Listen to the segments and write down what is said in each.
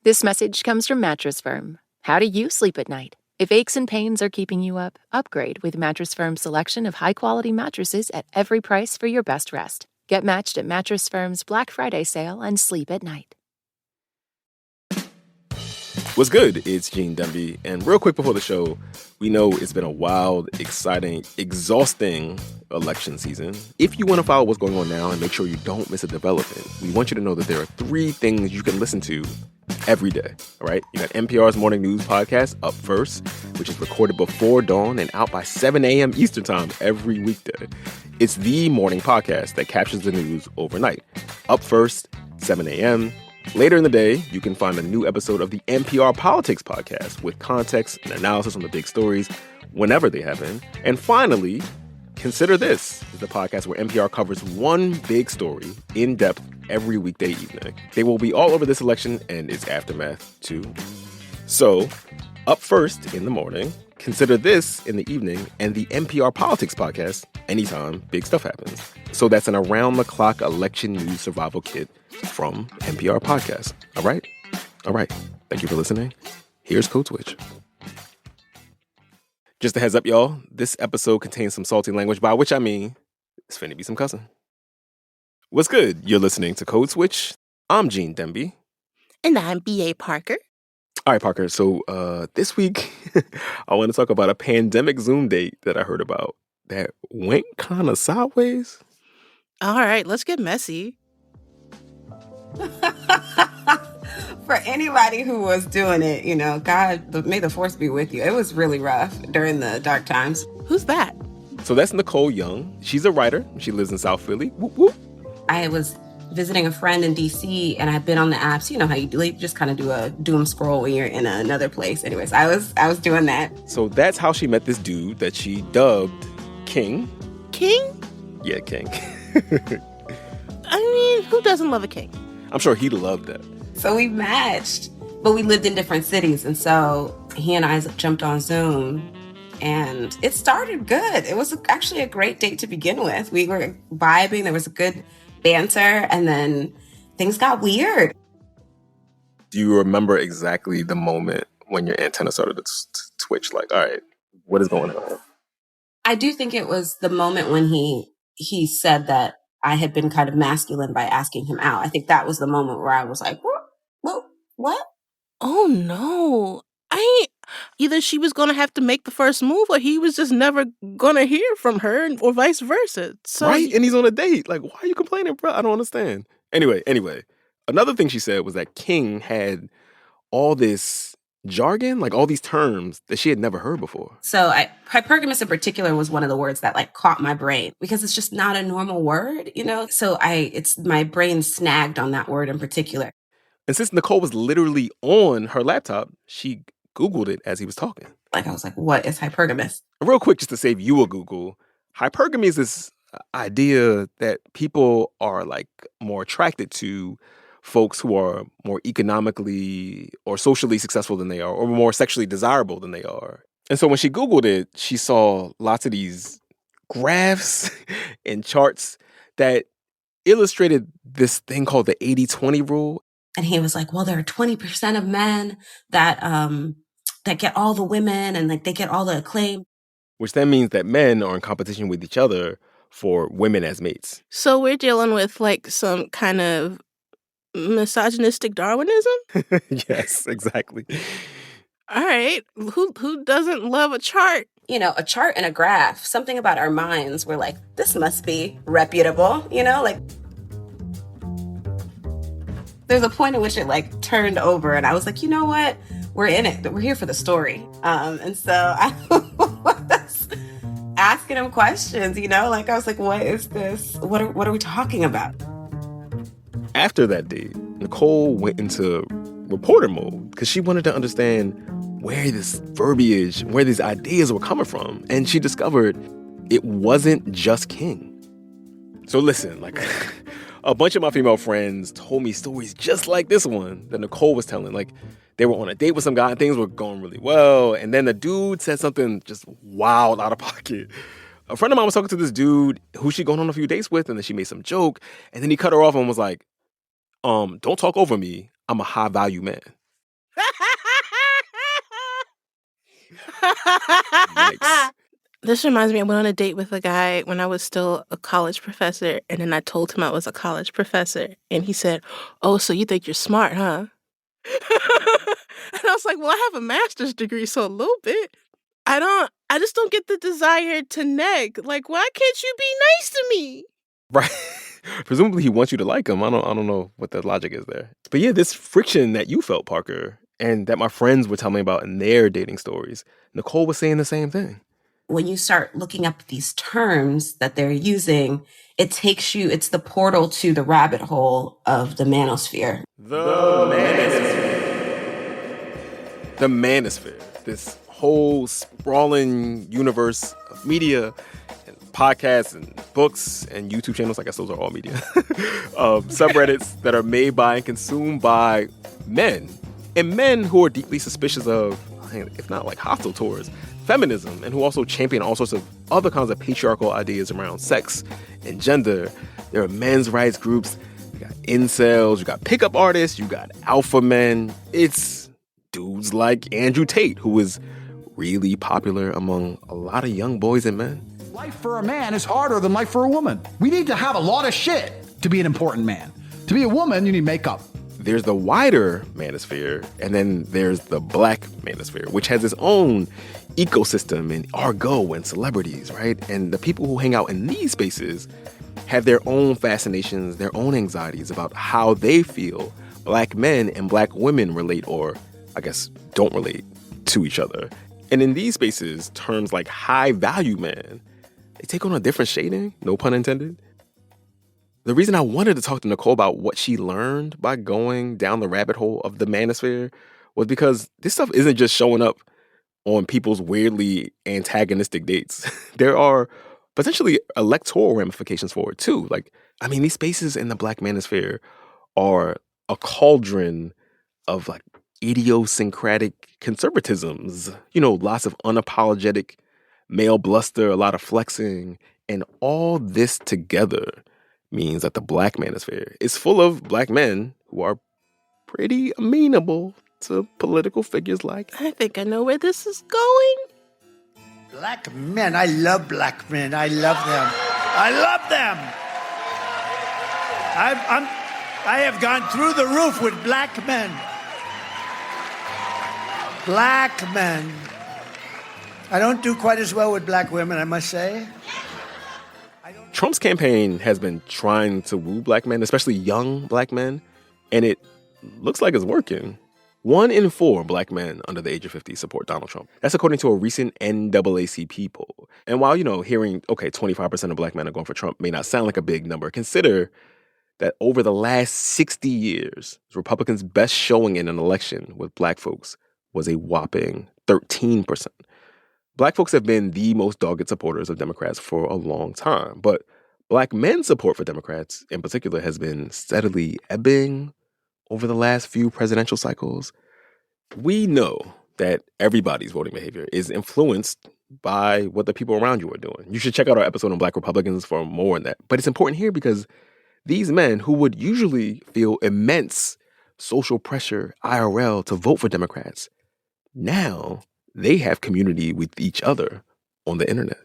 This message comes from Mattress Firm. How do you sleep at night? If aches and pains are keeping you up, upgrade with Mattress Firm's selection of high-quality mattresses at every price for your best rest. Get matched at Mattress Firm's Black Friday sale and sleep at night. What's good? It's Gene Demby. And real quick before the show, we know it's been a wild, exciting, exhausting election season. If you want to follow what's going on now and make sure you don't miss a development, we want you to know that there are 3 things you can listen to every day, all right? You got NPR's morning news podcast, Up First, which is recorded before dawn and out by 7 a.m. Eastern time every weekday. It's the morning podcast that captures the news overnight. Up First, 7 a.m. Later in the day, you can find a new episode of the NPR Politics podcast with context and analysis on the big stories whenever they happen. And finally, Consider This is the podcast where NPR covers one big story in depth every weekday evening. They will be all over this election and its aftermath, too. So, Up First in the morning, Consider This in the evening, and the NPR Politics podcast anytime big stuff happens. So that's an around-the-clock election news survival kit from NPR Podcast. All right? All right. Thank you for listening. Here's Code Switch. Just a heads up, y'all. This episode contains some salty language, by which I mean it's finna be some cussing. What's good? You're listening to Code Switch. I'm Gene Demby. And I'm B.A. Parker. All right, Parker. So this week, I want to talk about a pandemic Zoom date that I heard about that went kind of sideways. All right, let's get messy. For anybody who was doing it, you know, God, may the force be with you. It was really rough during the dark times. Who's that? So that's Nicole Young. She's a writer. She lives in South Philly. Whoop, whoop. I was visiting a friend in D.C. and I've been on the apps. You know how you do, just kind of do a doom scroll when you're in another place. Anyways, I was doing that. So that's how she met this dude that she dubbed King. King? Yeah, King. I mean, who doesn't love a king? I'm sure he'd love that. So we matched, but we lived in different cities. And so he and I jumped on Zoom and it started good. It was actually a great date to begin with. We were vibing. There was a good banter. And then things got weird. Do you remember exactly the moment when your antenna started to twitch? Like, all right, what is going on? I do think it was the moment when he said that I had been kind of masculine by asking him out. I think that was the moment where I was like, what? Oh, no. Either she was going to have to make the first move or he was just never going to hear from her or vice versa. So, right? And he's on a date. Like, why are you complaining, bro? I don't understand. Anyway, another thing she said was that King had all this jargon, like all these terms that she had never heard before. So hypergamous in particular was one of the words that like caught my brain because it's just not a normal word, you know? So my brain snagged on that word in particular. And since Nicole was literally on her laptop, she Googled it as he was talking. Like, I was like, what is hypergamous? Real quick, just to save you a Google, hypergamy is this idea that people are like more attracted to folks who are more economically or socially successful than they are, or more sexually desirable than they are. And so when she Googled it, she saw lots of these graphs and charts that illustrated this thing called the 80-20 rule. And he was like, well, there are 20% of men that get all the women and like they get all the acclaim. Which then means that men are in competition with each other for women as mates. So we're dealing with like some kind of misogynistic Darwinism? Yes, exactly. All right. Who doesn't love a chart? You know, a chart and a graph, something about our minds. We're like, this must be reputable, you know, like. There's a point at which it like turned over and I was like, you know what? We're in it. We're here for the story. And so I was asking him questions, you know, like I was like, what is this? What are we talking about? After that date, Nicole went into reporter mode because she wanted to understand where this verbiage, where these ideas were coming from. And she discovered it wasn't just King. So listen, like a bunch of my female friends told me stories just like this one that Nicole was telling. Like they were on a date with some guy and things were going really well. And then the dude said something just wild out of pocket. A friend of mine was talking to this dude who she'd gone on a few dates with, and then she made some joke. And then he cut her off and was like, don't talk over me. I'm a high value man. Yikes. This reminds me, I went on a date with a guy when I was still a college professor, and then I told him I was a college professor, and he said, "Oh, so you think you're smart, huh?" And I was like, "Well, I have a master's degree, so a little bit." I just don't get the desire to neg. Like, why can't you be nice to me? Right. Presumably he wants you to like him. I don't know what the logic is there. But yeah, this friction that you felt, Parker, and that my friends were telling me about in their dating stories, Nicole was saying the same thing. When you start looking up these terms that they're using, it takes you, it's the portal to the rabbit hole of the manosphere. The manosphere. This whole sprawling universe of media and podcasts and books and YouTube channels. I guess those are all media. Subreddits that are made by and consumed by men. And men who are deeply suspicious of, if not like hostile towards, feminism, and who also champion all sorts of other kinds of patriarchal ideas around sex and gender. There are men's rights groups, you got incels, you got pickup artists, you got alpha men. It's dudes like Andrew Tate, who is really popular among a lot of young boys and men. Life for a man is harder than life for a woman. We need to have a lot of shit to be an important man. To be a woman, you need makeup. There's the wider manosphere, and then there's the black manosphere, which has its own ecosystem and argot and celebrities, right? And the people who hang out in these spaces have their own fascinations, their own anxieties about how they feel black men and black women relate, or I guess don't relate to each other. And in these spaces, terms like high value man, they take on a different shading, no pun intended. The reason I wanted to talk to Nicole about what she learned by going down the rabbit hole of the manosphere was because this stuff isn't just showing up on people's weirdly antagonistic dates. There are potentially electoral ramifications for it too. These spaces in the black manosphere are a cauldron of like idiosyncratic conservatisms, lots of unapologetic male bluster, a lot of flexing, and all this together means that the black manosphere is full of black men who are pretty amenable to political figures like... I think I know where this is going. Black men. I love black men. I love them. I love them. I have gone through the roof with black men. Black men. I don't do quite as well with black women, I must say. Trump's campaign has been trying to woo black men, especially young black men, and it looks like it's working. 1 in 4 black men under the age of 50 support Donald Trump. That's according to a recent NAACP poll. And while, hearing, 25% of black men are going for Trump may not sound like a big number, consider that over the last 60 years, Republicans' best showing in an election with black folks was a whopping 13%. Black folks have been the most dogged supporters of Democrats for a long time, but black men's support for Democrats in particular has been steadily ebbing over the last few presidential cycles. We know that everybody's voting behavior is influenced by what the people around you are doing. You should check out our episode on Black Republicans for more on that. But it's important here because these men who would usually feel immense social pressure IRL to vote for Democrats, now they have community with each other on the internet.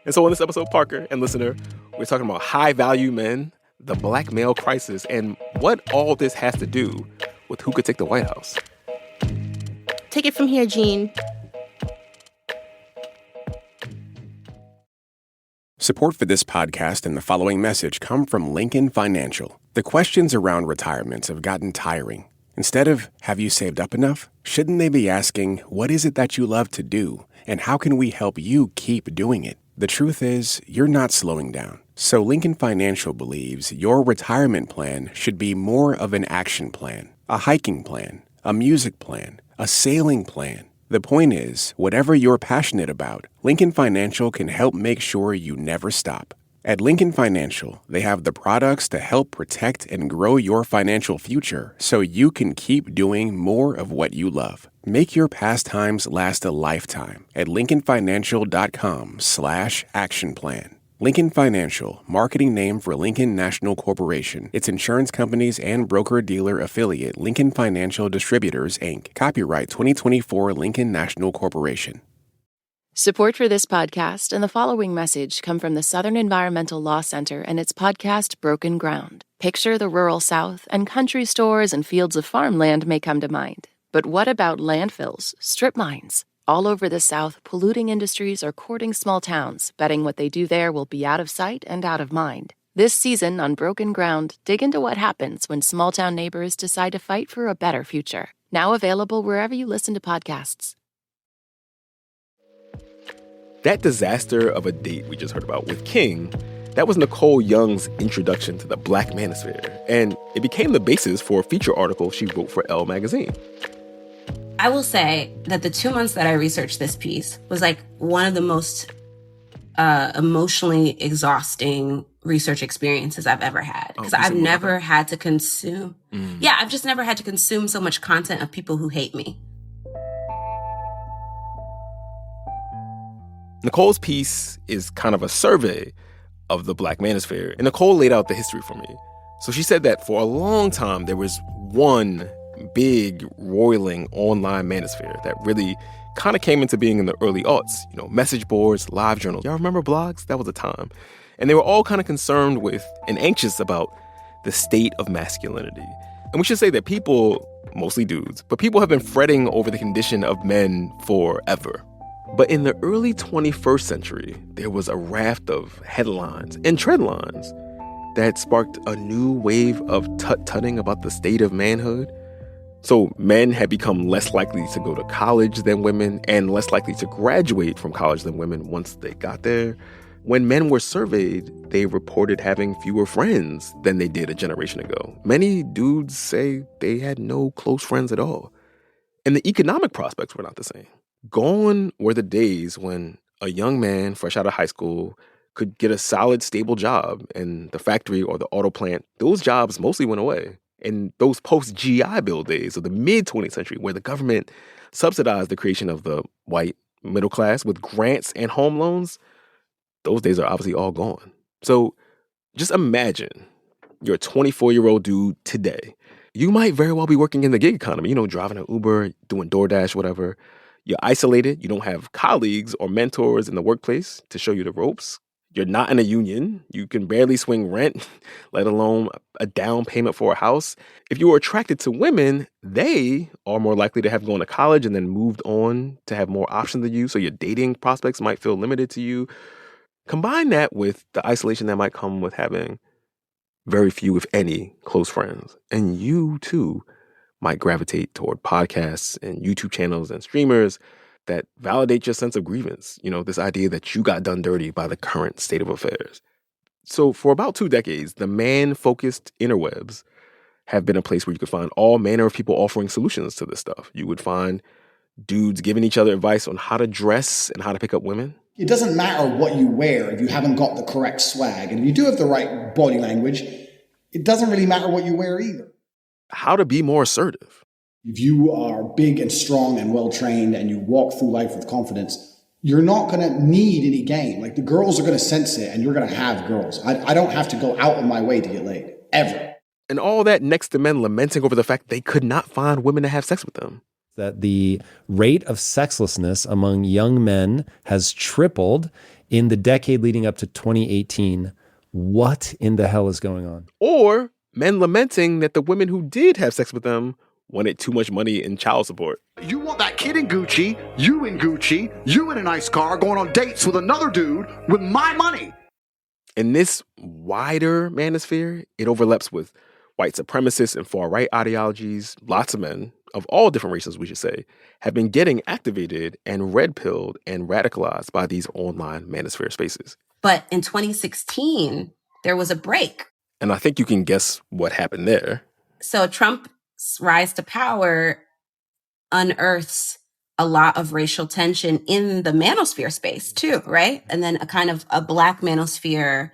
And so in this episode, Parker and listener, we're talking about high value men, the black male crisis, and what all this has to do with who could take the White House. Take it from here, Gene. Support for this podcast and the following message come from Lincoln Financial. The questions around retirements have gotten tiring. Instead of, have you saved up enough? Shouldn't they be asking, what is it that you love to do? And how can we help you keep doing it? The truth is, you're not slowing down. So Lincoln Financial believes your retirement plan should be more of an action plan, a hiking plan, a music plan, a sailing plan. The point is, whatever you're passionate about, Lincoln Financial can help make sure you never stop. At Lincoln Financial, they have the products to help protect and grow your financial future so you can keep doing more of what you love. Make your pastimes last a lifetime at lincolnfinancial.com/action plan. Lincoln Financial, marketing name for Lincoln National Corporation, its insurance companies and broker-dealer affiliate, Lincoln Financial Distributors, Inc. Copyright 2024 Lincoln National Corporation. Support for this podcast and the following message come from the Southern Environmental Law Center and its podcast, Broken Ground. Picture the rural South, and country stores and fields of farmland may come to mind. But what about landfills, strip mines? All over the South, polluting industries are courting small towns, betting what they do there will be out of sight and out of mind. This season on Broken Ground, dig into what happens when small-town neighbors decide to fight for a better future. Now available wherever you listen to podcasts. That disaster of a date we just heard about with King, that was Nicole Young's introduction to the Black Manosphere, and it became the basis for a feature article she wrote for Elle magazine. I will say that the 2 months that I researched this piece was like one of the most emotionally exhausting research experiences I've ever had. Because I've never had to consume. Yeah, I've just never had to consume so much content of people who hate me. Nicole's piece is kind of a survey of the Black Manosphere, and Nicole laid out the history for me. So she said that for a long time, there was one big, roiling online manosphere that really kind of came into being in the early aughts. You know, message boards, live journals. Y'all remember blogs? That was a time. And they were all kind of concerned with and anxious about the state of masculinity. And we should say that people, mostly dudes, but people have been fretting over the condition of men forever. But in the early 21st century, there was a raft of headlines and trendlines that sparked a new wave of tut-tutting about the state of manhood. So men had become less likely to go to college than women and less likely to graduate from college than women once they got there. When men were surveyed, they reported having fewer friends than they did a generation ago. Many dudes say they had no close friends at all. And the economic prospects were not the same. Gone were the days when a young man fresh out of high school could get a solid, stable job in the factory or the auto plant. Those jobs mostly went away. In those post-GI Bill days of the mid-20th century, where the government subsidized the creation of the white middle class with grants and home loans, those days are obviously all gone. So just imagine you're a 24-year-old dude today. You might very well be working in the gig economy, you know, driving an Uber, doing DoorDash, whatever. You're isolated. You don't have colleagues or mentors in the workplace to show you the ropes. You're not in a union. You can barely swing rent, let alone a down payment for a house. If you were attracted to women, they are more likely to have gone to college and then moved on to have more options than you. So your dating prospects might feel limited to you. Combine that with the isolation that might come with having very few, if any, close friends. And you, too, might gravitate toward podcasts and YouTube channels and streamers that validate your sense of grievance. You know, this idea that you got done dirty by the current state of affairs. So for about 2 decades, the man-focused interwebs have been a place where you could find all manner of people offering solutions to this stuff. You would find dudes giving each other advice on how to dress and how to pick up women. It doesn't matter what you wear if you haven't got the correct swag. And if you do have the right body language, it doesn't really matter what you wear either. How to be more assertive. If you are big and strong and well-trained and you walk through life with confidence, you're not going to need any game. Like, the girls are going to sense it and you're going to have girls. I don't have to go out of my way to get laid, ever. And all that next to men lamenting over the fact they could not find women to have sex with them. That the rate of sexlessness among young men has tripled in the decade leading up to 2018. What in the hell is going on? Or men lamenting that the women who did have sex with them wanted too much money in child support. You want that kid in Gucci, you in Gucci, you in a nice car going on dates with another dude with my money. In this wider manosphere, it overlaps with white supremacists and far-right ideologies. Lots of men of all different races, we should say, have been getting activated and red-pilled and radicalized by these online manosphere spaces. But in 2016, there was a break. And I think you can guess what happened there. So Trump's rise to power unearths a lot of racial tension in the manosphere space too, right? And then a kind of a Black manosphere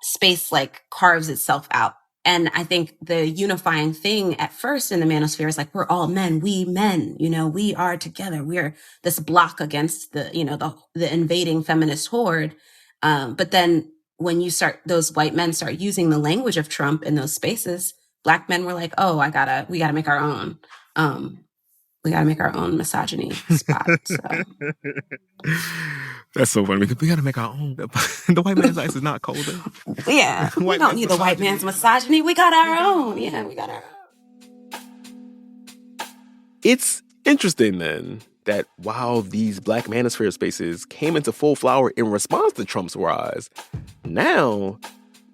space like carves itself out. And I think the unifying thing at first in the manosphere is like, we're all men, you know, we are together. We're this block against the, you know, the invading feminist horde. But then when those white men start using the language of Trump in those spaces, Black men were like, oh, we gotta make our own. We gotta make our own misogyny spot. So. That's so funny because we gotta make our own. The white man's ice is not colder. Yeah, we don't need the white man's misogyny. We got our own. Yeah, we got our own. It's interesting then that while these Black Manosphere spaces came into full flower in response to Trump's rise, now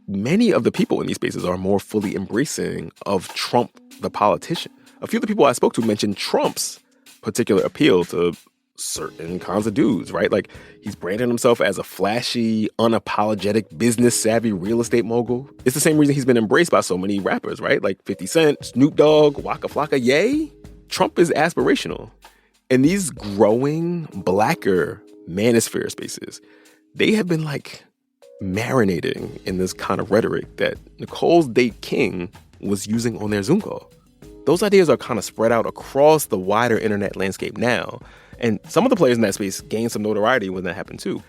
many of the people in these spaces are more fully embracing of Trump, the politician. A few of the people I spoke to mentioned Trump's particular appeal to certain kinds of dudes, right? Like, he's branding himself as a flashy, unapologetic, business-savvy real estate mogul. It's the same reason he's been embraced by so many rappers, right? Like 50 Cent, Snoop Dogg, Waka Flocka, Ye. Trump is aspirational. And these growing, blacker manosphere spaces, they have been like marinating in this kind of rhetoric that Nicole's date King was using on their Zoom call. Those ideas are kind of spread out across the wider internet landscape now. And some of the players in that space gained some notoriety when that happened too.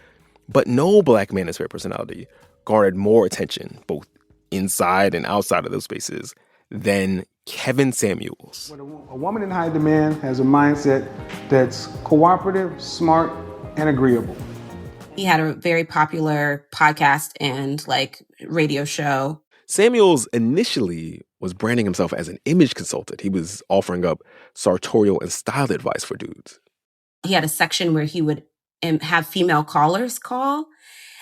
But no Black manosphere personality garnered more attention, both inside and outside of those spaces, than Kevin Samuels. A woman in high demand has a mindset that's cooperative, smart, and agreeable. He had a very popular podcast and radio show. Samuels initially was branding himself as an image consultant. He was offering up sartorial and style advice for dudes. He had a section where he would have female callers call,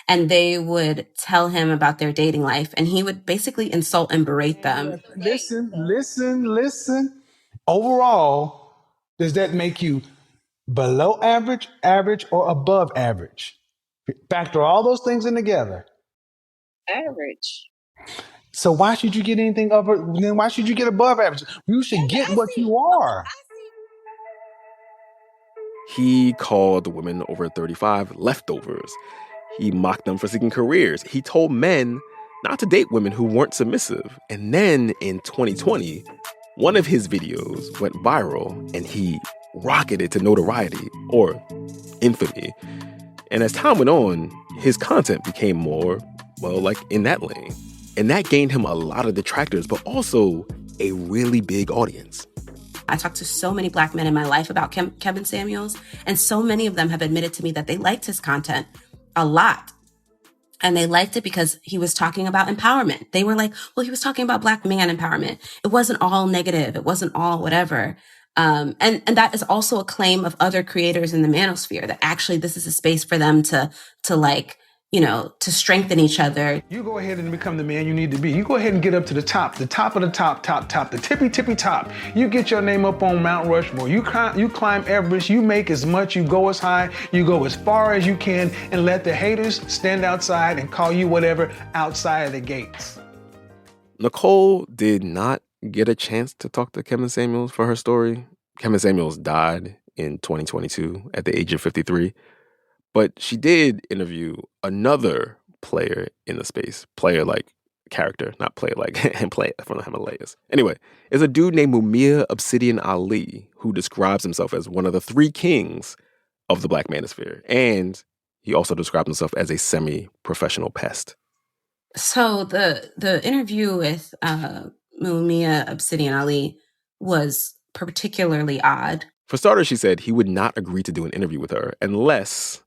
and they would tell him about their dating life, and he would basically insult and berate them. Listen. Overall, does that make you below average, average, or above average? Factor all those things in together. Average. So why should you get anything over? Then why should you get above average? You should get what you are. He called the women over 35 leftovers. He mocked them for seeking careers. He told men not to date women who weren't submissive. And then in 2020, one of his videos went viral and he rocketed to notoriety, or infamy. And as time went on, his content became more, in that lane. And that gained him a lot of detractors, but also a really big audience. I talked to so many Black men in my life about Kevin Samuels, and so many of them have admitted to me that they liked his content a lot. And they liked it because he was talking about empowerment. They were like, well, he was talking about Black man empowerment. It wasn't all negative. It wasn't all whatever. And that is also a claim of other creators in the manosphere, that actually this is a space for them to strengthen each other. You go ahead and become the man you need to be. You go ahead and get up to the top of the top, the tippy top. You get your name up on Mount Rushmore. You climb Everest. You make as much. You go as high. You go as far as you can, and let the haters stand outside and call you whatever outside of the gates. Nicole did not get a chance to talk to Kevin Samuels for her story. Kevin Samuels died in 2022 at the age of 53. But she did interview another player in the space. Player like character, not player like and play from the Himalayas. Anyway, it's a dude named Mumia Obsidian Ali who describes himself as one of the three kings of the Black manosphere. And he also described himself as a semi-professional pest. So the interview with Mumia Obsidian Ali was particularly odd. For starters, she said he would not agree to do an interview with her unless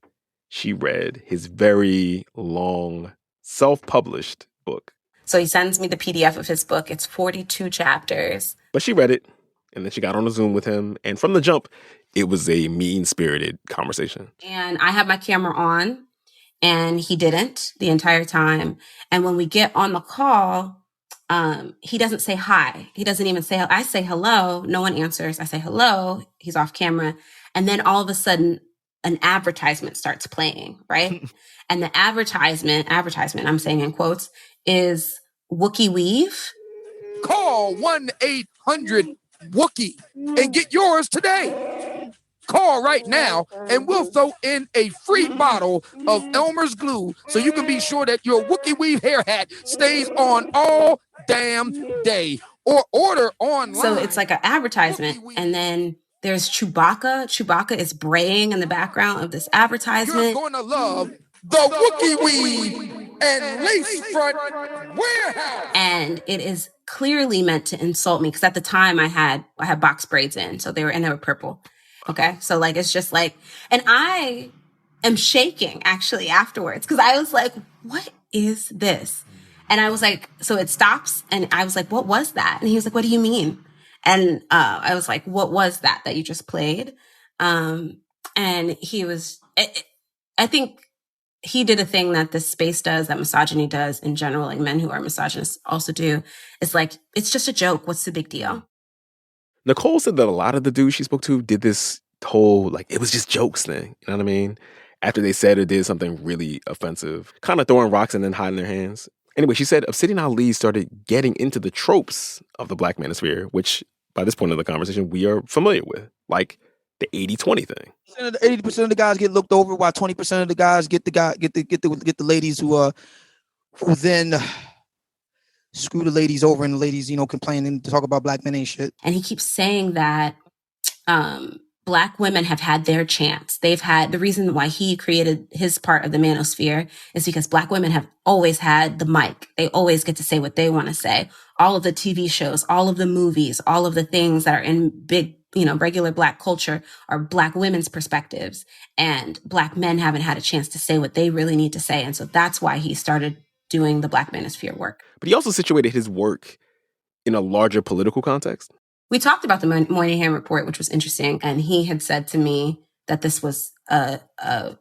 she read his very long, self-published book. So he sends me the PDF of his book. It's 42 chapters. But she read it, and then she got on a Zoom with him. And from the jump, it was a mean-spirited conversation. And I had my camera on, and he didn't the entire time. And when we get on the call, he doesn't say hi. He doesn't even say, I say hello. No one answers. I say hello. He's off camera. And then all of a sudden, an advertisement starts playing, right? And the advertisement, I'm saying in quotes, is Wookiee Weave. Call 1-800-WOOKIE and get yours today. Call right now and we'll throw in a free bottle of Elmer's glue so you can be sure that your Wookiee Weave hair hat stays on all damn day. Or order online. So it's like an advertisement. And then there's Chewbacca. Chewbacca is braying in the background of this advertisement. You're going to love the Wookiee Weave and Lace Front Warehouse. And it is clearly meant to insult me because at the time I had box braids in, so they were purple. Okay, so like it's just like, and I am shaking actually afterwards because I was like, "What is this?" And I was like, so it stops, and I was like, "What was that?" And he was like, "What do you mean?" And I was like, "What was that you just played?" And he was, I think he did a thing that this space does, that misogyny does in general, like men who are misogynists also do. It's like, it's just a joke. What's the big deal? Nicole said that a lot of the dudes she spoke to did this whole, like, it was just jokes thing. You know what I mean? After they said or did something really offensive, kind of throwing rocks and then hiding their hands. Anyway, she said Obsidian Ali started getting into the tropes of the Black Manosphere, which by this point of the conversation, we are familiar with, like the 80-20 thing. 80% of the guys get looked over, while 20% of the guys get the ladies who then screw the ladies over, and the ladies, complain and talk about black men ain't shit. And he keeps saying that Black women have had their chance. They've had, the reason why he created his part of the Manosphere is because Black women have always had the mic. They always get to say what they want to say. All of the TV shows, all of the movies, all of the things that are in big, regular Black culture are Black women's perspectives. And Black men haven't had a chance to say what they really need to say. And so that's why he started doing the Black Manosphere work. But he also situated his work in a larger political context. We talked about the Moynihan Report, which was interesting. And he had said to me that this was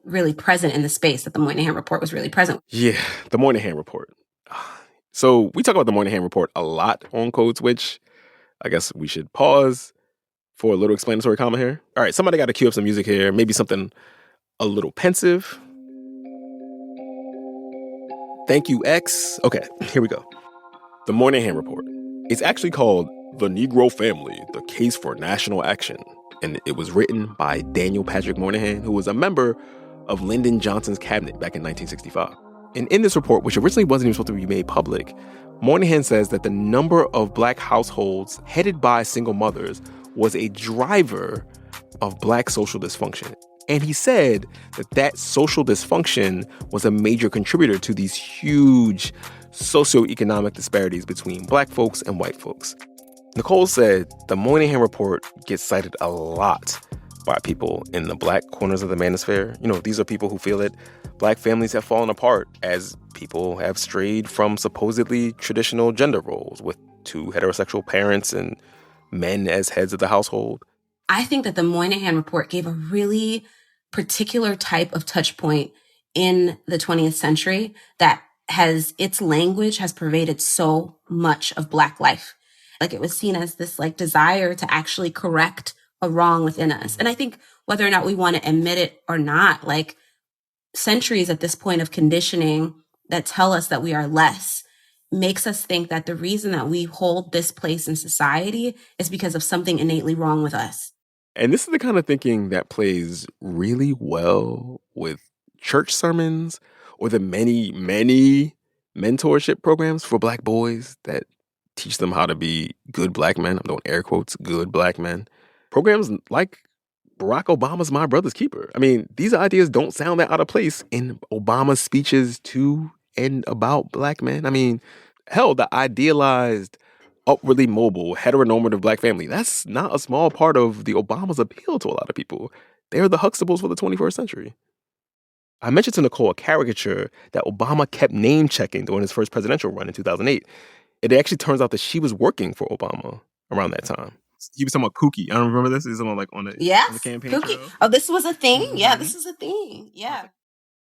really present in the space, that the Moynihan Report was really present. Yeah, the Moynihan Report. So we talk about the Moynihan Report a lot on Code Switch. I guess we should pause for a little explanatory comment here. All right, somebody got to cue up some music here. Maybe something a little pensive. Thank you, X. Okay, here we go. The Moynihan Report. It's actually called The Negro Family, The Case for National Action. And it was written by Daniel Patrick Moynihan, who was a member of Lyndon Johnson's cabinet back in 1965. And in this report, which originally wasn't even supposed to be made public, Moynihan says that the number of Black households headed by single mothers was a driver of Black social dysfunction. And he said that social dysfunction was a major contributor to these huge socioeconomic disparities between Black folks and white folks. Nicole said the Moynihan Report gets cited a lot by people in the Black corners of the Manosphere. These are people who feel that Black families have fallen apart as people have strayed from supposedly traditional gender roles with two heterosexual parents and men as heads of the household. I think that the Moynihan Report gave a really particular type of touch point in the 20th century that its language has pervaded so much of Black life. Like, it was seen as this desire to actually correct a wrong within us. And I think whether or not we want to admit it or not, centuries at this point of conditioning that tell us that we are less makes us think that the reason that we hold this place in society is because of something innately wrong with us. And this is the kind of thinking that plays really well with church sermons or the many, many mentorship programs for Black boys that teach them how to be good Black men. I'm doing air quotes, good Black men. Programs like Barack Obama's My Brother's Keeper. I mean, these ideas don't sound that out of place in Obama's speeches to and about Black men. I mean, hell, the idealized, upwardly mobile, heteronormative Black family, that's not a small part of the Obama's appeal to a lot of people. They're the Huxtables for the 21st century. I mentioned to Nicole a caricature that Obama kept name-checking during his first presidential run in 2008. It actually turns out that she was working for Obama around that time. He was talking about Pookie. I don't remember this. He's on on the campaign Pookie. show. Oh, this was a thing? Mm-hmm. Yeah, this is a thing. Yeah.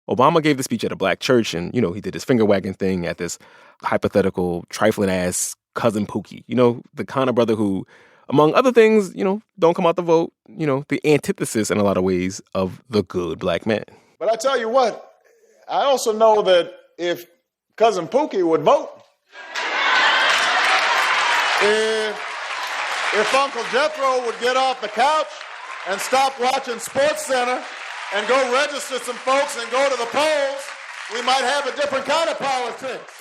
Obama gave the speech at a Black church, and, he did his finger-wagging thing at this hypothetical, trifling-ass cousin Pookie. The kind of brother who, among other things, don't come out to vote. The antithesis in a lot of ways of the good Black man. But I tell you what, I also know that if cousin Pookie would vote, if Uncle Jethro would get off the couch and stop watching SportsCenter and go register some folks and go to the polls, we might have a different kind of politics.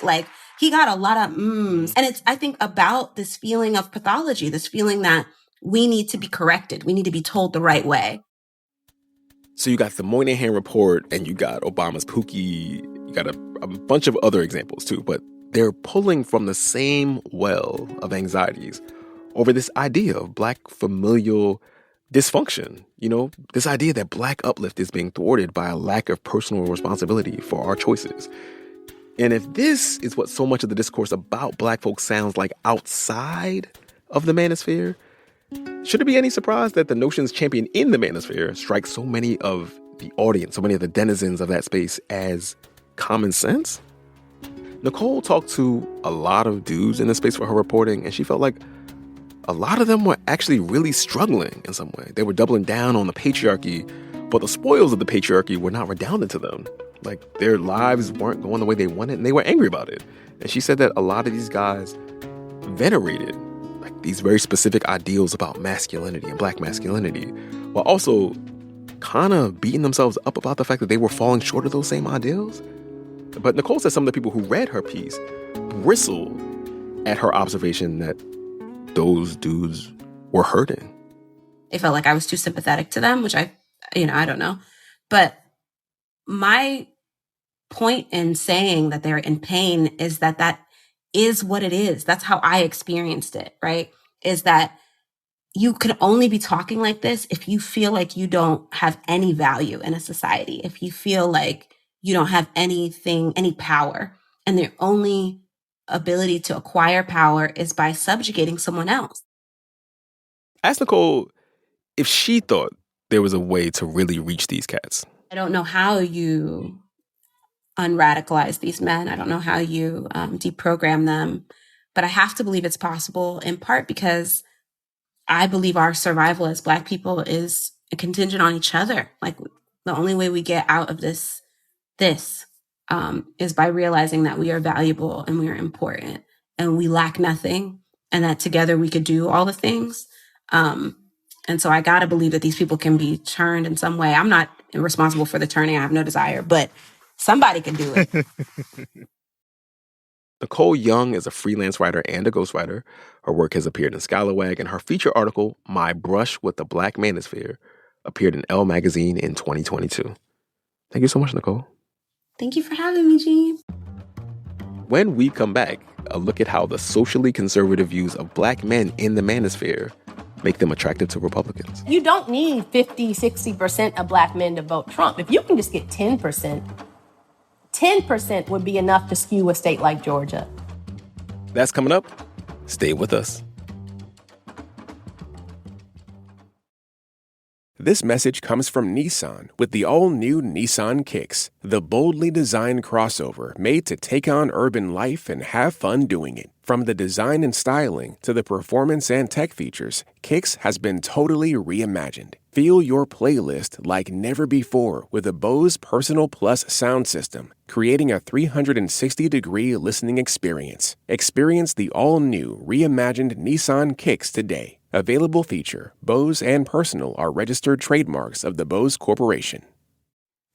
He got a lot of mms. And it's, I think, about this feeling of pathology, this feeling that we need to be corrected. We need to be told the right way. So you got the Moynihan Report, and you got Obama's Pookie, you got a bunch of other examples too, but they're pulling from the same well of anxieties over this idea of Black familial dysfunction. You know, this idea that Black uplift is being thwarted by a lack of personal responsibility for our choices. And if this is what so much of the discourse about Black folks sounds like outside of the Manosphere, should it be any surprise that the notions championed in the Manosphere strike so many of the audience, so many of the denizens of that space as common sense? Nicole talked to a lot of dudes in the space for her reporting, and she felt like a lot of them were actually really struggling in some way. They were doubling down on the patriarchy, but the spoils of the patriarchy were not redounding to them. Like, their lives weren't going the way they wanted, and they were angry about it. And she said that a lot of these guys venerated like these very specific ideals about masculinity and Black masculinity, while also kind of beating themselves up about the fact that they were falling short of those same ideals. But Nicole said some of the people who read her piece bristled at her observation that those dudes were hurting. They felt like I was too sympathetic to them, which I don't know. But my point in saying that they're in pain is that is what it is. That's how I experienced it, right? Is that you could only be talking like this if you feel like you don't have any value in a society, if you feel like you don't have anything, any power, and their only ability to acquire power is by subjugating someone else. Ask Nicole if she thought there was a way to really reach these cats. I don't know how you unradicalize these men. I don't know how you deprogram them, but I have to believe it's possible, in part because I believe our survival as Black people is contingent on each other. Like, the only way we get out of this is by realizing that we are valuable and we are important and we lack nothing, and that together we could do all the things. And so I got to believe that these people can be turned in some way. I'm not responsible for the turning. I have no desire, but somebody can do it. Nicole Young is a freelance writer and a ghostwriter. Her work has appeared in Scalawag, and her feature article, My Brush with the Black Manosphere, appeared in Elle magazine in 2022. Thank you so much, Nicole. Thank you for having me, Gene. When we come back, a look at how the socially conservative views of Black men in the Manosphere make them attractive to Republicans. You don't need 50, 60% of Black men to vote Trump. If you can just get 10%, 10% would be enough to skew a state like Georgia. That's coming up. Stay with us. This message comes from Nissan with the all-new Nissan Kicks, the boldly designed crossover made to take on urban life and have fun doing it. From the design and styling to the performance and tech features, Kicks has been totally reimagined. Feel your playlist like never before with a Bose Personal Plus sound system, creating a 360-degree listening experience. Experience the all-new reimagined Nissan Kicks today. Available feature, Bose and Personal are registered trademarks of the Bose Corporation.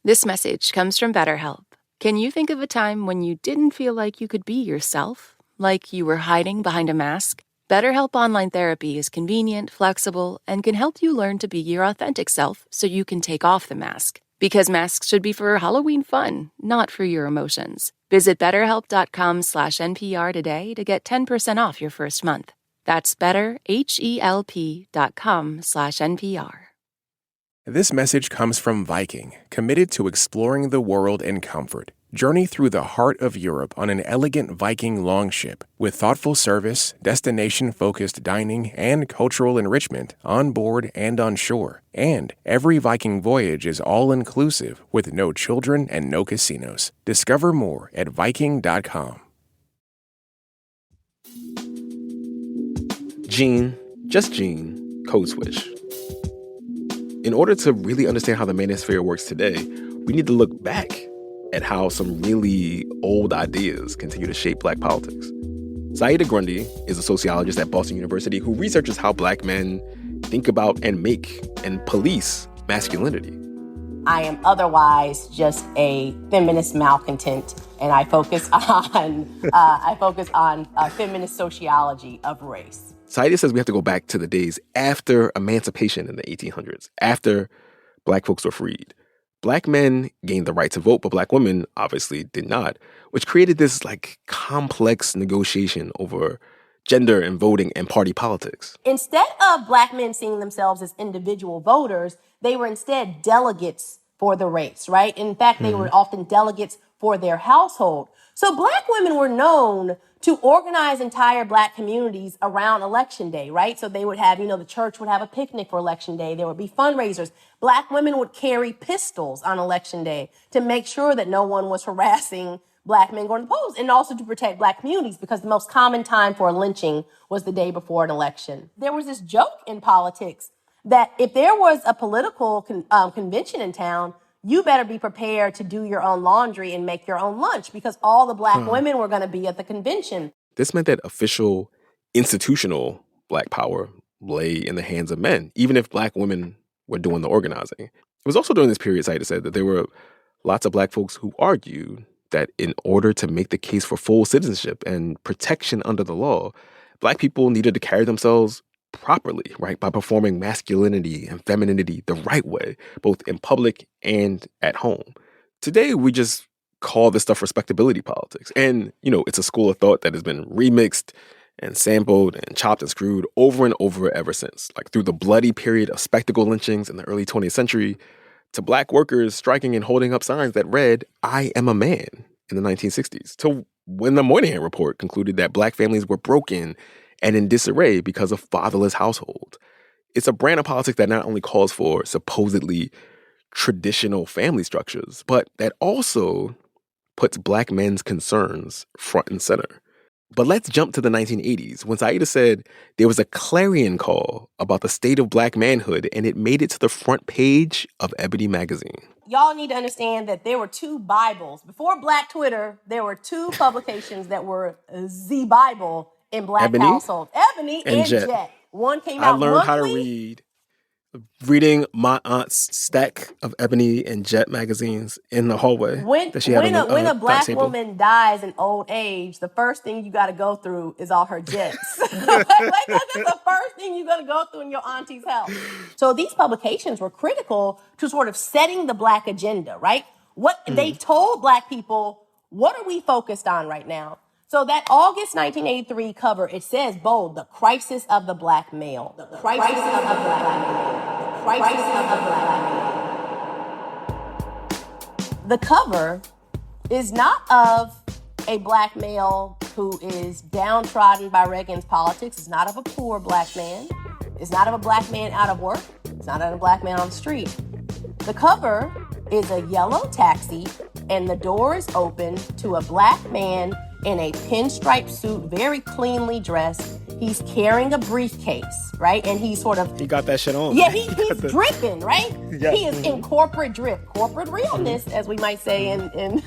This message comes from BetterHelp. Can you think of a time when you didn't feel like you could be yourself? Like you were hiding behind a mask? BetterHelp Online Therapy is convenient, flexible, and can help you learn to be your authentic self so you can take off the mask. Because masks should be for Halloween fun, not for your emotions. Visit BetterHelp.com/NPR today to get 10% off your first month. That's BetterHelp.com/NPR. This message comes from Viking, committed to exploring the world in comfort. Journey through the heart of Europe on an elegant Viking longship with thoughtful service, destination-focused dining, and cultural enrichment on board and on shore. And every Viking voyage is all-inclusive with no children and no casinos. Discover more at Viking.com. Gene, just Gene, code switch. In order to really understand how the Manosphere works today, we need to look back at how some really old ideas continue to shape Black politics. Saida Grundy is a sociologist at Boston University who researches how Black men think about and make and police masculinity. I am otherwise just a feminist malcontent, and I focus on feminist sociology of race. Saida says we have to go back to the days after emancipation in the 1800s, after black folks were freed. Black men gained the right to vote, but black women obviously did not, which created this complex negotiation over gender and voting and party politics. Instead of black men seeing themselves as individual voters, they were instead delegates for the race, right? In fact, they were often delegates for their household. So black women were known to organize entire black communities around election day, right? So they would have, the church would have a picnic for election day. There would be fundraisers. Black women would carry pistols on election day to make sure that no one was harassing black men going to the polls, and also to protect black communities, because the most common time for lynching was the day before an election. There was this joke in politics that if there was a political convention in town, you better be prepared to do your own laundry and make your own lunch, because all the black women were going to be at the convention. This meant that official, institutional black power lay in the hands of men, even if black women were doing the organizing. It was also during this period, Saida said, that there were lots of black folks who argued that in order to make the case for full citizenship and protection under the law, black people needed to carry themselves properly, right, by performing masculinity and femininity the right way, both in public and at home. Today, we just call this stuff respectability politics. And, it's a school of thought that has been remixed and sampled and chopped and screwed over and over ever since, through the bloody period of spectacle lynchings in the early 20th century, to black workers striking and holding up signs that read, "I am a man," in the 1960s, to when the Moynihan Report concluded that black families were broken and in disarray because of fatherless households. It's a brand of politics that not only calls for supposedly traditional family structures, but that also puts black men's concerns front and center. But let's jump to the 1980s, when Saida said there was a clarion call about the state of black manhood, and it made it to the front page of Ebony magazine. Y'all need to understand that there were two Bibles. Before Black Twitter, there were two publications that were the Bible in black households. Ebony and Jet. One came out monthly. I learned how to read reading my aunt's stack of Ebony and Jet magazines in the hallway. When a black woman dies in old age, the first thing you got to go through is all her Jets. That's the first thing you got to go through in your auntie's house. So these publications were critical to sort of setting the black agenda, right? What they told black people, what are we focused on right now? So that August 1983 cover, it says bold, the crisis of the black male. The crisis of the black male. The crisis of the black male. The cover is not of a black male who is downtrodden by Reagan's politics. It's not of a poor black man. It's not of a black man out of work. It's not of a black man on the street. The cover is a yellow taxi, and the door is open to a black man in a pinstripe suit, very cleanly dressed. He's carrying a briefcase, right? And he's sort of... He got that shit on. Yeah, he's dripping, right? Yeah. He is in corporate drip, corporate realness, as we might say in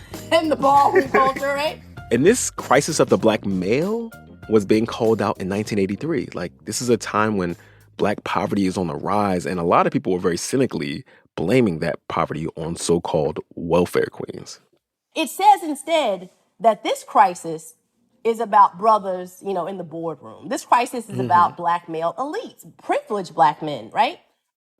the ballroom culture, right? And this crisis of the black male was being called out in 1983. This is a time when black poverty is on the rise, and a lot of people were very cynically blaming that poverty on so-called welfare queens. It says instead that this crisis is about brothers, in the boardroom. This crisis is about black male elites, privileged black men, right?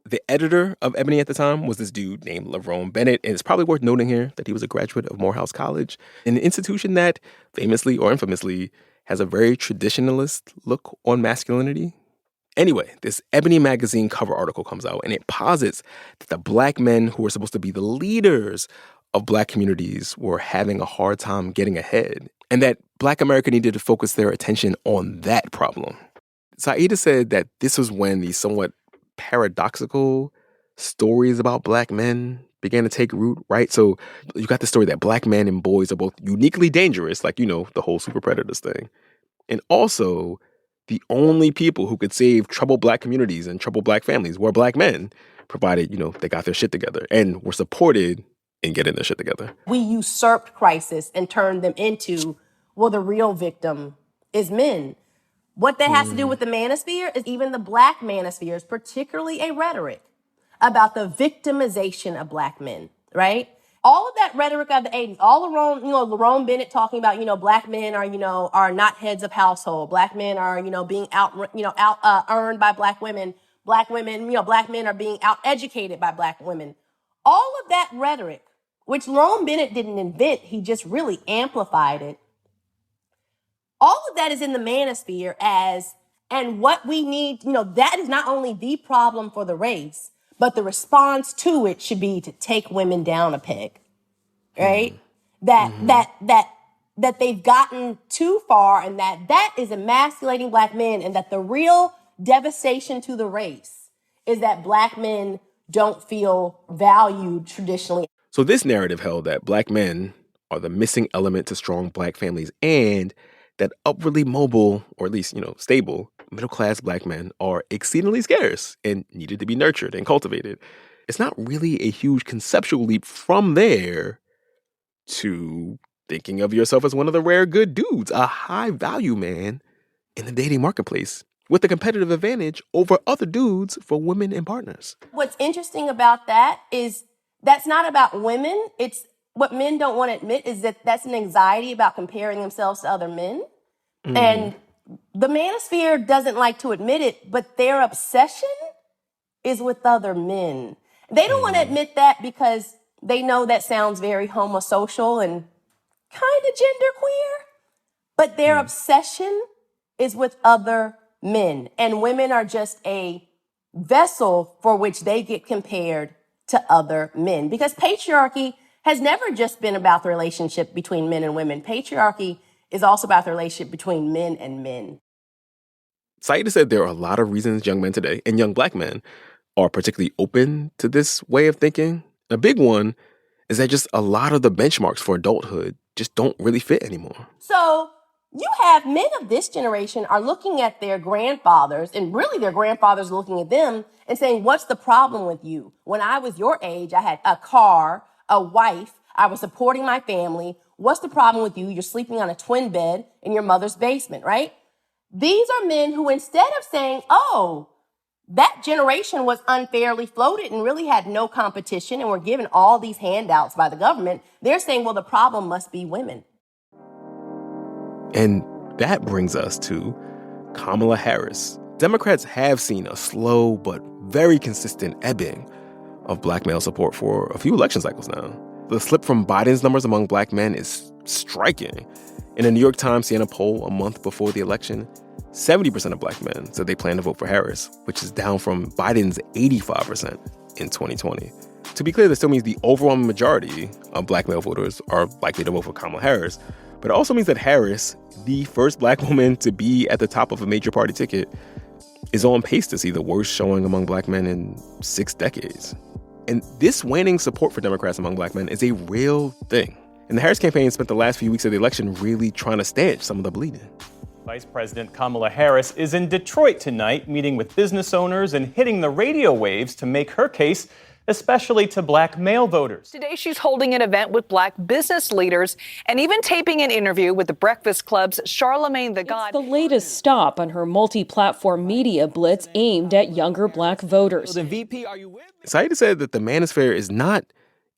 The editor of Ebony at the time was this dude named Lerone Bennett, and it's probably worth noting here that he was a graduate of Morehouse College, an institution that famously or infamously has a very traditionalist look on masculinity. Anyway, this Ebony magazine cover article comes out, and it posits that the black men who were supposed to be the leaders of black communities were having a hard time getting ahead, and that black America needed to focus their attention on that problem. Saida said that this was when the somewhat paradoxical stories about black men began to take root, right? So you got the story that black men and boys are both uniquely dangerous, the whole super predators thing. And also, the only people who could save troubled black communities and troubled black families were black men, provided, they got their shit together and were supported in getting their shit together. We usurped crisis and turned them into, the real victim is men. What that has to do with the manosphere is even the black manosphere is particularly a rhetoric about the victimization of black men, right? All of that rhetoric of the 80s, all around, Lerone Bennett talking about, black men are not heads of household. Black men are, being earned by black women. black women, black men are being out-educated by black women. All of that rhetoric, which Lerone Bennett didn't invent, he just really amplified it. All of that is in the manosphere and what we need, that is not only the problem for the race, but the response to it should be to take women down a peg, right? That they've gotten too far and that is emasculating black men, and that the real devastation to the race is that black men don't feel valued traditionally. So this narrative held that black men are the missing element to strong black families, and that upwardly mobile, or at least, stable, middle-class black men are exceedingly scarce and needed to be nurtured and cultivated. It's not really a huge conceptual leap from there to thinking of yourself as one of the rare good dudes, a high-value man in the dating marketplace with a competitive advantage over other dudes for women and partners. What's interesting about that is that's not about women. It's what men don't want to admit is that that's an anxiety about comparing themselves to other men. And the manosphere doesn't like to admit it, but their obsession is with other men. They don't want to admit that because they know that sounds very homosocial and kind of genderqueer, but their obsession is with other men, and women are just a vessel for which they get compared to other men, because patriarchy has never just been about the relationship between men and women. Patriarchy is also about the relationship between men and men. Saida said there are a lot of reasons young men today, and young black men, are particularly open to this way of thinking. A big one is that just a lot of the benchmarks for adulthood just don't really fit anymore. So you have men of this generation are looking at their grandfathers, and really their grandfathers looking at them and saying, what's the problem with you? When I was your age, I had a car, a wife, I was supporting my family. What's the problem with you? You're sleeping on a twin bed in your mother's basement, right? These are men who, instead of saying, oh, that generation was unfairly floated and really had no competition and were given all these handouts by the government, they're saying, well, the problem must be women. And that brings us to Kamala Harris. Democrats have seen a slow but very consistent ebbing of black male support for a few election cycles now. The slip from Biden's numbers among black men is striking. In a New York Times Siena poll a month before the election, 70% of black men said they plan to vote for Harris, which is down from Biden's 85% in 2020. To be clear, this still means the overwhelming majority of black male voters are likely to vote for Kamala Harris, but it also means that Harris, the first black woman to be at the top of a major party ticket, is on pace to see the worst showing among black men in 6 decades. And this waning support for Democrats among black men is a real thing. And the Harris campaign spent the last few weeks of the election really trying to stanch some of the bleeding. Vice President Kamala Harris is in Detroit tonight, meeting with business owners and hitting the radio waves to make her case, especially to black male voters. Today, she's holding an event with black business leaders and even taping an interview with the Breakfast Club's Charlemagne the God. It's the latest stop on her multi-platform media blitz aimed at younger black voters. Saida said that the Manosphere is not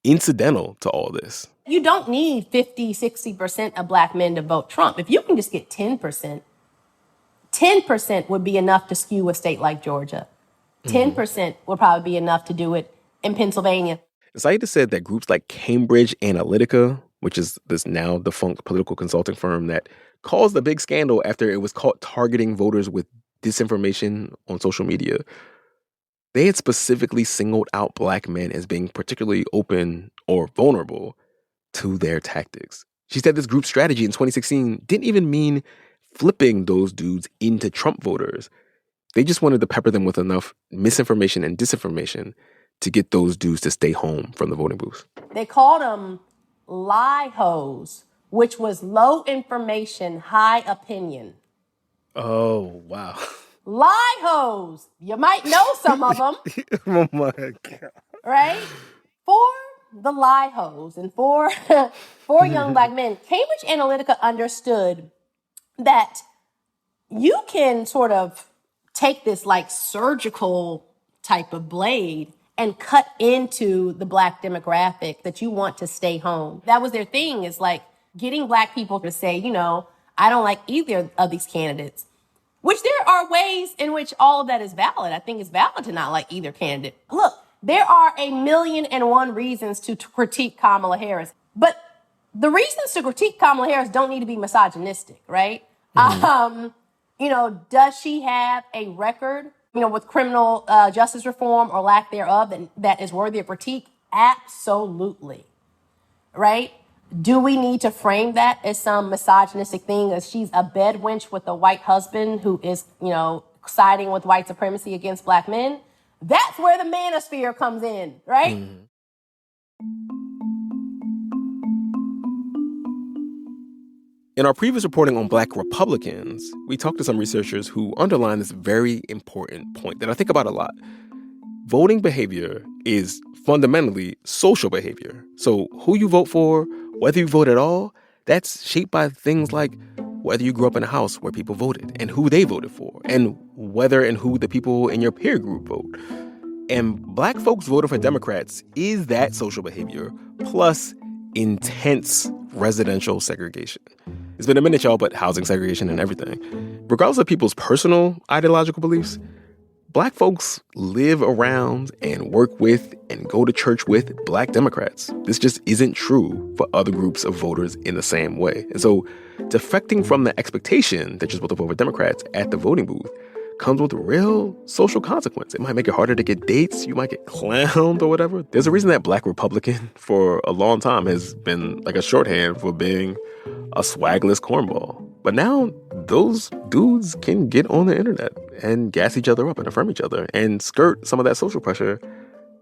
incidental to all this. You don't need 50, 60% of black men to vote Trump. If you can just get 10%, 10% would be enough to skew a state like Georgia. 10% would probably be enough to do it in Pennsylvania. Saida said that groups like Cambridge Analytica, which is this now defunct political consulting firm that caused a big scandal after it was caught targeting voters with disinformation on social media, they had specifically singled out black men as being particularly open or vulnerable to their tactics. She said this group's strategy in 2016 didn't even mean flipping those dudes into Trump voters. They just wanted to pepper them with enough misinformation and disinformation to get those dudes to stay home from the voting booths. They called them lie hoes, which was low information, high opinion. Oh, wow. Lie hoes. You might know some of them. Oh, my God. Right? For the lie hoes and for young black men, Cambridge Analytica understood that you can sort of take this like surgical type of blade and cut into the black demographic that you want to stay home. That was their thing, is like getting black people to say, I don't like either of these candidates. which there are ways in which all of that is valid. I think it's valid to not like either candidate. Look, there are 1,000,001 reasons to critique Kamala Harris, but the reasons to critique Kamala Harris don't need to be misogynistic, right? Does she have a record, with criminal justice reform or lack thereof that is worthy of critique? Absolutely. Right? Do we need to frame that as some misogynistic thing, as she's a bedwench with a white husband who is, siding with white supremacy against black men? That's where the manosphere comes in, right? In our previous reporting on Black Republicans, we talked to some researchers who underline this very important point that I think about a lot. Voting behavior is fundamentally social behavior. So who you vote for, whether you vote at all, that's shaped by things like whether you grew up in a house where people voted and who they voted for, and whether and who the people in your peer group vote. And Black folks voting for Democrats is that social behavior plus intense residential segregation. It's been a minute, y'all, but housing segregation and everything. Regardless of people's personal ideological beliefs, Black folks live around and work with and go to church with Black Democrats. This just isn't true for other groups of voters in the same way. And so defecting from the expectation that you're supposed to vote for Democrats at the voting booth comes with real social consequence. It might make it harder to get dates. You might get clowned or whatever. There's a reason that Black Republican for a long time has been like a shorthand for being a swagless cornball. But now those dudes can get on the internet and gas each other up and affirm each other and skirt some of that social pressure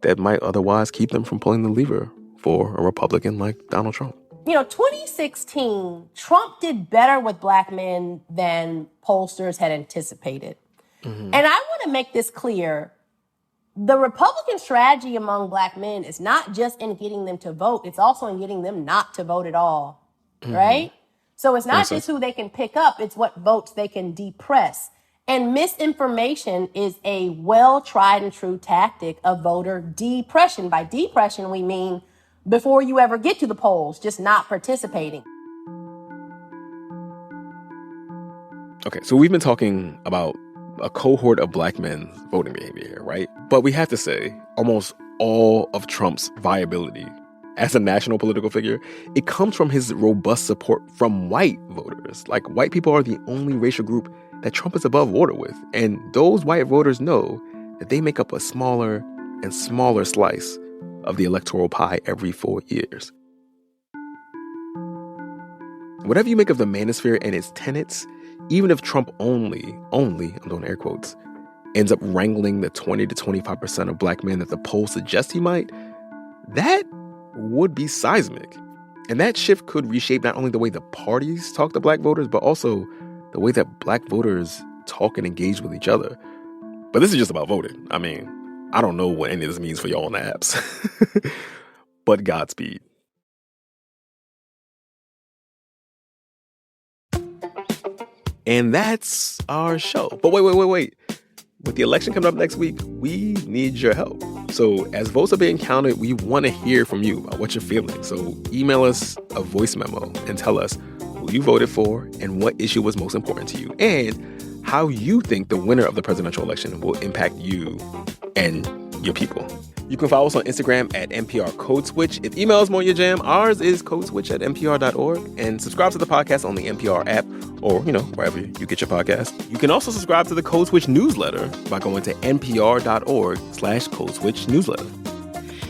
that might otherwise keep them from pulling the lever for a Republican like Donald Trump. 2016, Trump did better with Black men than pollsters had anticipated. And I want to make this clear. The Republican strategy among Black men is not just in getting them to vote. It's also in getting them not to vote at all, right? So it's not just who they can pick up. It's what votes they can depress. And misinformation is a well-tried and true tactic of voter depression. By depression, we mean before you ever get to the polls, just not participating. Okay, so we've been talking about a cohort of Black men's voting behavior here, right? But we have to say almost all of Trump's viability as a national political figure, it comes from his robust support from white voters. Like, white people are the only racial group that Trump is above water with. And those white voters know that they make up a smaller and smaller slice of the electoral pie every 4 years. Whatever you make of the Manosphere and its tenets, even if Trump only, I'm doing air quotes, ends up wrangling the 20 to 25% of Black men that the polls suggest he might, that would be seismic. And that shift could reshape not only the way the parties talk to Black voters, but also the way that Black voters talk and engage with each other. But this is just about voting. I mean, I don't know what any of this means for y'all on the apps. But Godspeed. And that's our show. But wait. With the election coming up next week, we need your help. So as votes are being counted, we want to hear from you about what you're feeling. So email us a voice memo and tell us who you voted for and what issue was most important to you and how you think the winner of the presidential election will impact you and your people. You can follow us on Instagram at NPR Code Switch. If email is more your jam, ours is codeswitch@npr.org. And subscribe to the podcast on the NPR app or, wherever you get your podcast. You can also subscribe to the Code Switch newsletter by going to npr.org/Code Switch newsletter.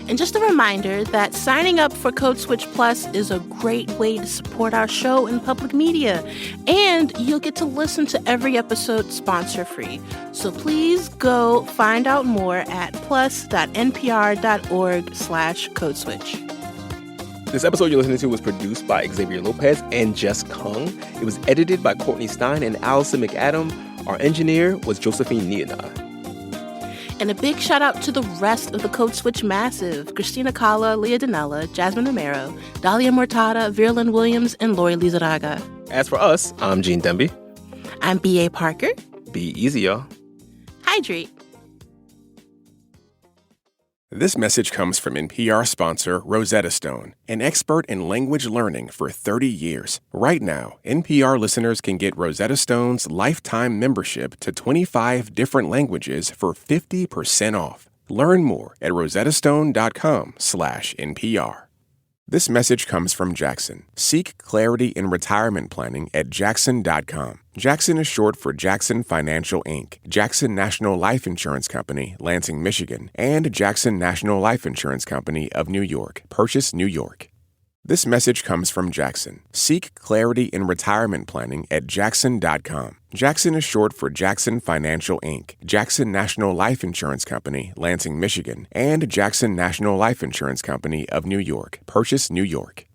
And just a reminder that signing up for Code Switch Plus is a great way to support our show in public media. And you'll get to listen to every episode sponsor-free. So please go find out more at plus.npr.org/Code Switch. This episode you're listening to was produced by Xavier Lopez and Jess Kung. It was edited by Courtney Stein and Allison McAdam. Our engineer was Josephine Nianai. And a big shout out to the rest of the Code Switch massive: Christina Cala, Leah Dinella, Jasmine Romero, Dahlia Mortada, Virlin Williams, and Lori Lizaraga. As for us, I'm Gene Demby. I'm B.A. Parker. Be easy, y'all. Hydrate. This message comes from NPR sponsor Rosetta Stone, an expert in language learning for 30 years. Right now, NPR listeners can get Rosetta Stone's lifetime membership to 25 different languages for 50% off. Learn more at rosettastone.com/NPR. This message comes from Jackson. Seek clarity in retirement planning at jackson.com. Jackson is short for Jackson Financial Inc., Jackson National Life Insurance Company, Lansing, Michigan, and Jackson National Life Insurance Company of New York, Purchase, New York. This message comes from Jackson. Seek clarity in retirement planning at jackson.com. Jackson is short for Jackson Financial Inc., Jackson National Life Insurance Company, Lansing, Michigan, and Jackson National Life Insurance Company of New York, Purchase, New York.